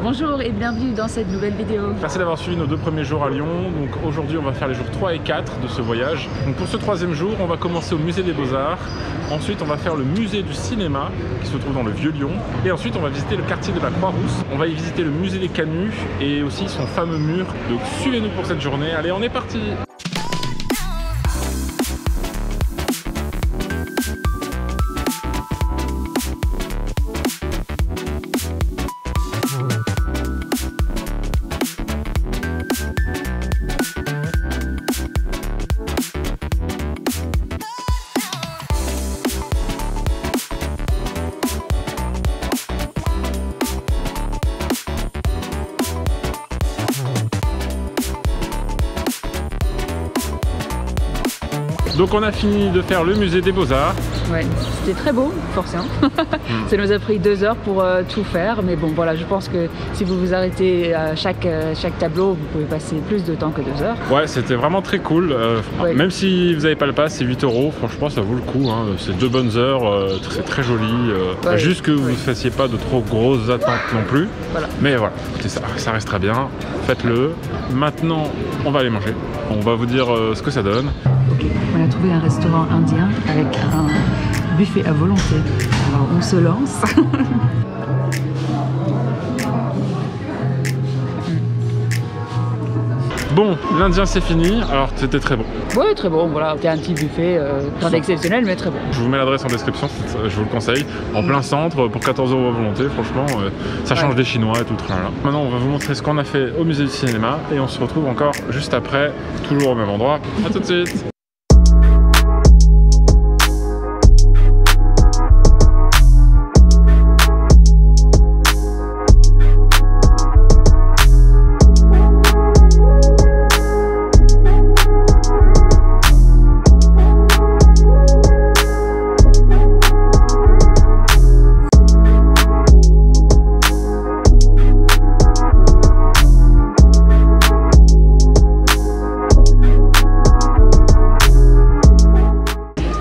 Bonjour et bienvenue dans cette nouvelle vidéo. Merci d'avoir suivi nos 2 premiers jours à Lyon. Donc aujourd'hui on va faire les jours 3 et 4 de ce voyage. Donc pour ce 3e jour on va commencer au musée des Beaux-Arts. Ensuite on va faire le musée du cinéma qui se trouve dans le Vieux-Lyon. Et ensuite on va visiter le quartier de la Croix-Rousse. On va y visiter le musée des Canuts et aussi son fameux mur. Donc suivez-nous pour cette journée. Allez, on est parti! Donc on a fini de faire le musée des Beaux-Arts. Ouais, c'était très beau, forcément. Ça nous a pris 2 heures pour tout faire, mais bon voilà, je pense que si vous vous arrêtez à chaque tableau, vous pouvez passer plus de temps que 2 heures. Ouais, c'était vraiment très cool. Ouais. Même si vous n'avez pas le pass, c'est 8 €. Franchement, ça vaut le coup. Hein. C'est 2 bonnes heures, c'est très joli. Ouais. Juste que vous ne fassiez pas de trop grosses attentes non plus. Voilà. Mais voilà, ça reste très bien. Faites-le. Maintenant, on va aller manger. On va vous dire ce que ça donne. On a trouvé un restaurant indien avec un buffet à volonté. Alors on se lance. Bon, l'Indien c'est fini. Alors c'était très bon. Ouais, très bon. Voilà, c'était un petit buffet, pas exceptionnel, mais très bon. Je vous mets l'adresse en description, je vous le conseille. En plein centre, pour 14 € à volonté, franchement, ça change des Chinois et tout. Là. Maintenant, on va vous montrer ce qu'on a fait au musée du cinéma et on se retrouve encore juste après, toujours au même endroit. A tout de suite.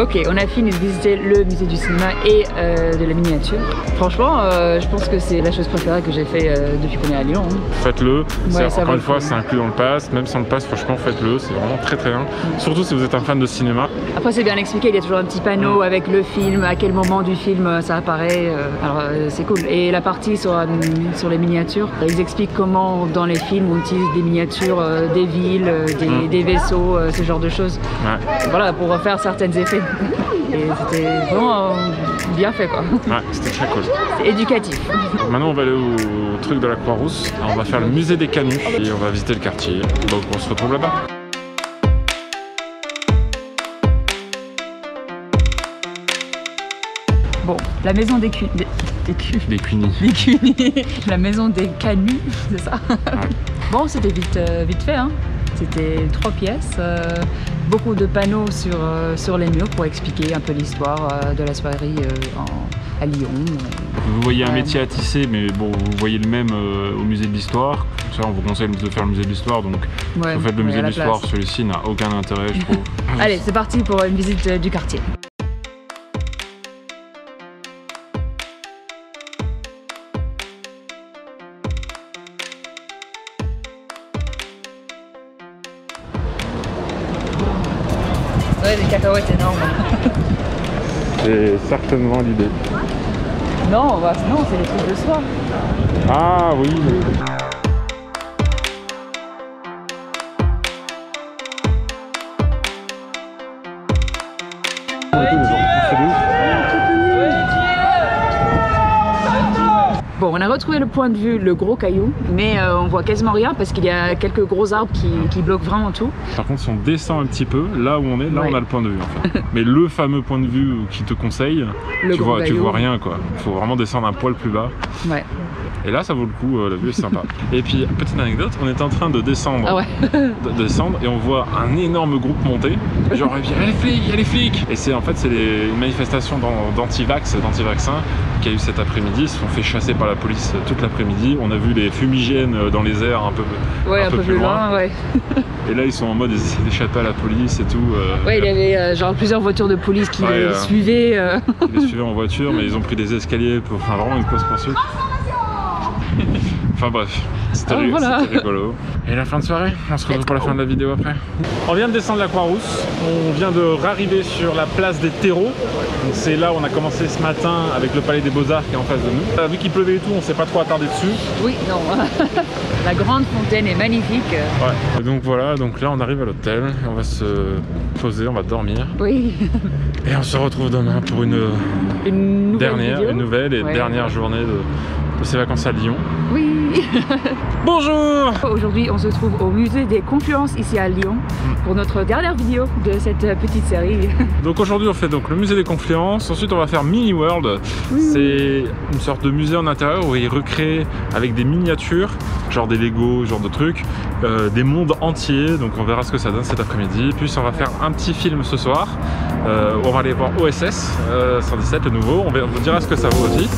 Ok, on a fini de visiter le musée du cinéma et de la miniature. Franchement, je pense que c'est la chose préférée que j'ai fait depuis qu'on est à Lyon. Faites-le, Ouais, encore une fois c'est inclus dans le pass, même sans le pass franchement faites-le, c'est vraiment très bien. Surtout si vous êtes un fan de cinéma. Après c'est bien expliqué, il y a toujours un petit panneau avec le film, à quel moment du film ça apparaît, alors c'est cool. Et la partie sur les miniatures, ils expliquent comment dans les films on utilise des miniatures des villes, des vaisseaux, ce genre de choses. Ouais. Voilà, pour refaire certains effets. Et c'était vraiment bien fait quoi. Ouais, c'était très cool. C'est éducatif. Donc maintenant on va aller au truc de la Croix-Rousse, on va faire le musée des Canuts et on va visiter le quartier. Donc on se retrouve là-bas. Bon, la maison des Cunis. La maison des Canuts, c'est ça. Ouais. Bon, c'était vite fait, hein. C'était 3 pièces, beaucoup de panneaux sur les murs pour expliquer un peu l'histoire de la soirée à Lyon. Vous voyez un métier à tisser, mais bon, vous voyez le même au musée de l'histoire. Ça, on vous conseille de faire le musée de l'histoire, donc vous faites le musée de l'histoire, celui-ci n'a aucun intérêt, je trouve. Allez, c'est parti pour une visite du quartier. Ouais, des cacahuètes énormes. C'est certainement l'idée. Non, non, c'est les trucs de soir. Ah oui. Bon, on a retrouvé le point de vue, le gros caillou, mais on voit quasiment rien parce qu'il y a quelques gros arbres qui bloquent vraiment tout. Par contre, si on descend un petit peu, là où on est, là on a le point de vue en fait. Mais le fameux point de vue qui te conseille, tu vois rien quoi. Il faut vraiment descendre un poil plus bas. Ouais. Et là, ça vaut le coup, la vue est sympa. Et puis, petite anecdote, on est en train de descendre, et on voit un énorme groupe monter. Genre, il y a les flics. Et c'est en fait, c'est une manifestation d'anti-vax, d'anti-vaccin qu'il y a eu cet après-midi. Ils se sont fait chasser par la police toute l'après-midi. On a vu les fumigènes dans les airs un peu plus loin. Ouais. Et là, ils sont en mode, ils essaient d'échapper à la police et tout. Ouais, il y avait genre plusieurs voitures de police qui les suivaient. Ils les suivaient en voiture, mais ils ont pris des escaliers pour faire vraiment une course-poursuite. Enfin bref, c'était rigolo. Et la fin de soirée, on se retrouve pour la fin de la vidéo après. On vient de descendre la Croix-Rousse, on vient de rarriver sur la place des terreaux. C'est là où on a commencé ce matin avec le Palais des Beaux-Arts qui est en face de nous. Vu qu'il pleuvait et tout, on s'est pas trop attardé dessus. Oui, non. La grande fontaine est magnifique. Ouais. Et donc voilà, donc là on arrive à l'hôtel, on va se poser, on va dormir. Oui. Et on se retrouve demain pour une nouvelle et dernière journée de ces vacances à Lyon. Oui. Bonjour. Aujourd'hui on se trouve au musée des Confluences ici à Lyon pour notre dernière vidéo de cette petite série. Donc aujourd'hui on fait donc le musée des Confluences, ensuite on va faire Mini World. C'est une sorte de musée en intérieur où ils recréent avec des miniatures, genre des Lego, genre de trucs, des mondes entiers. Donc on verra ce que ça donne cet après-midi. Puis on va faire un petit film ce soir. On va aller voir OSS 117, le nouveau. On vous dira ce que ça vaut aussi.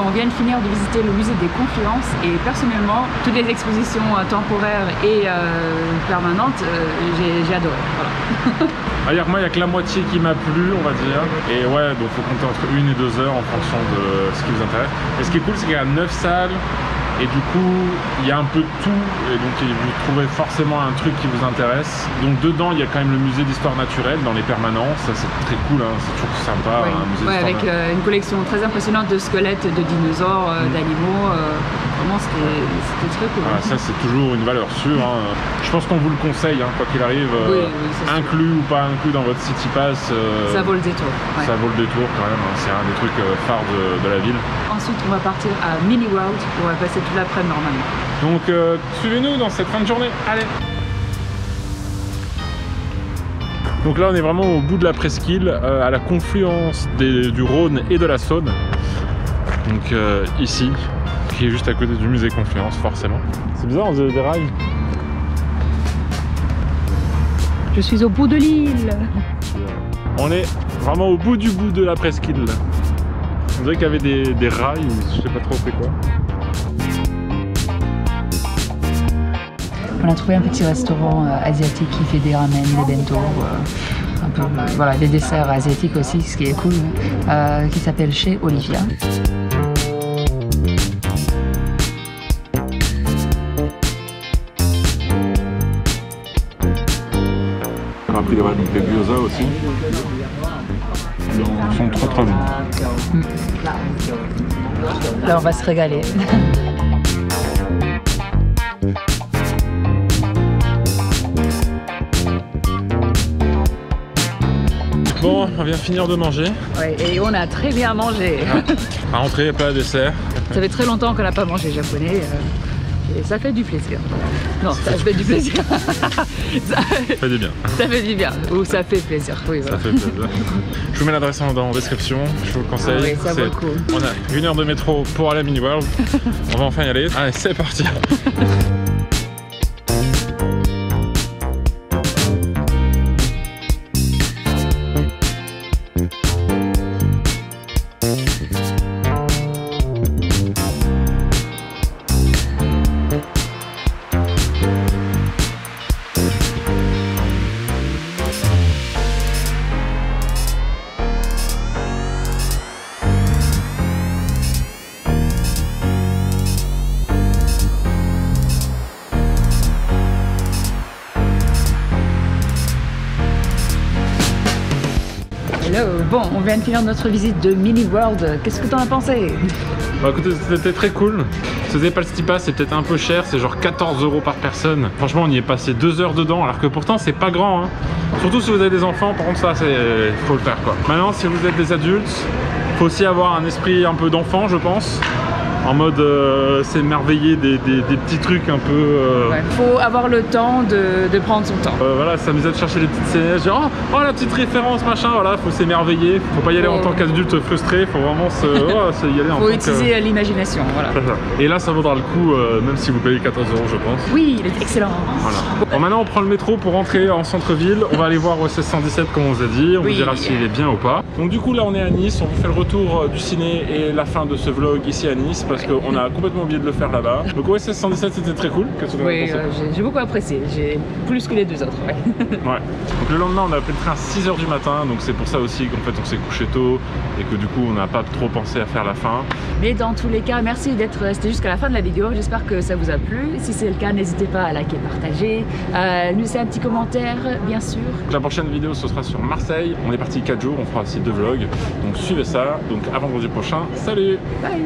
On vient de finir de visiter le musée des Confluences et personnellement, toutes les expositions temporaires et permanentes, j'ai adoré. Voilà. Alors moi, il n'y a que la moitié qui m'a plu, on va dire. Et ouais, donc il faut compter entre 1 et 2 heures en fonction de ce qui vous intéresse. Et ce qui est cool, c'est qu'il y a 9 salles. Et du coup, il y a un peu de tout, et donc vous trouverez forcément un truc qui vous intéresse. Donc dedans, il y a quand même le musée d'histoire naturelle dans les permanences, ça c'est très cool, hein. C'est toujours sympa. Oui. Un musée avec une collection très impressionnante de squelettes de dinosaures, d'animaux. Vraiment, c'était très cool. Ça c'est toujours une valeur sûre. Hein. Je pense qu'on vous le conseille, hein, quoi qu'il arrive, inclus ou pas inclus dans votre City Pass. Ça vaut le détour. Ouais. Ça vaut le détour quand même, hein. C'est un des trucs phares de la ville. Ensuite, on va partir à Mini World, où on va passer toute l'après-midi normalement. Donc suivez-nous dans cette fin de journée, allez. Donc là on est vraiment au bout de la presqu'île, à la confluence du Rhône et de la Saône. Donc ici, qui est juste à côté du musée Confluence forcément. C'est bizarre, on dirait des rails. Je suis au bout de l'île. On est vraiment au bout de la presqu'île. On dirait qu'il y avait des rails, ou je sais pas trop c'est quoi. On a trouvé un petit restaurant asiatique qui fait des ramen, des bento, un peu, voilà, des desserts asiatiques aussi, ce qui est cool, qui s'appelle Chez Olivia. On a pris des gyoza aussi. Ils sont trop bons. Là on va se régaler. Bon, on vient finir de manger. Ouais, et on a très bien mangé. À entrée, plat, dessert. Ça fait très longtemps qu'on n'a pas mangé japonais. Et ça fait du plaisir. Non, ça fait du plaisir. Ça fait du bien. Ça fait du bien. Ou ça fait plaisir. Oui, voilà. Ça fait plaisir. Je vous mets l'adresse en description. Je vous le conseille. Ah oui, ça vaut le coup. On a 1 heure de métro pour aller à Mini World. On va enfin y aller. Allez, c'est parti. Hello. Bon, on vient de finir notre visite de Mini World. Qu'est-ce que t'en as pensé? Bah écoutez, c'était très cool. Si vous n'avez pas le City Pass, c'est peut-être un peu cher, c'est genre 14 € par personne. Franchement, on y est passé 2 heures dedans, alors que pourtant c'est pas grand, hein. Surtout si vous avez des enfants, par contre ça, faut le faire quoi. Maintenant, si vous êtes des adultes, faut aussi avoir un esprit un peu d'enfant, je pense. en mode s'émerveiller des petits trucs un peu... Ouais, faut avoir le temps de prendre son temps. Voilà, s'amuser de chercher les petites scènes, genre oh la petite référence machin, voilà, faut s'émerveiller, faut pas y aller en tant qu'adulte frustré, faut vraiment y aller en tant que... Faut utiliser l'imagination, voilà. Et là ça vaudra le coup, même si vous payez 14 € je pense. Oui, il est excellent. Voilà. Bon, maintenant on prend le métro pour rentrer en centre-ville, on va aller voir OSS 117 comme on vous a dit, on vous dira s'il est bien ou pas. Donc du coup là on est à Nice, on vous fait le retour du ciné et la fin de ce vlog ici à Nice parce qu'on a complètement oublié de le faire là-bas. Donc OSS 117 c'était très cool. Oui, j'ai beaucoup apprécié, j'ai plus que les deux autres. Ouais. Ouais. Donc le lendemain on a pris le train à 6 h du matin, donc c'est pour ça aussi qu'en fait on s'est couché tôt et que du coup on n'a pas trop pensé à faire la fin. Mais dans tous les cas, merci d'être resté jusqu'à la fin de la vidéo, j'espère que ça vous a plu. Si c'est le cas, n'hésitez pas à liker, partager, nous laisser un petit commentaire bien sûr. La prochaine vidéo ce sera sur Marseille, on est parti 4 jours, on fera aussi 2 vlogs, donc suivez ça, donc à vendredi prochain, salut. Bye.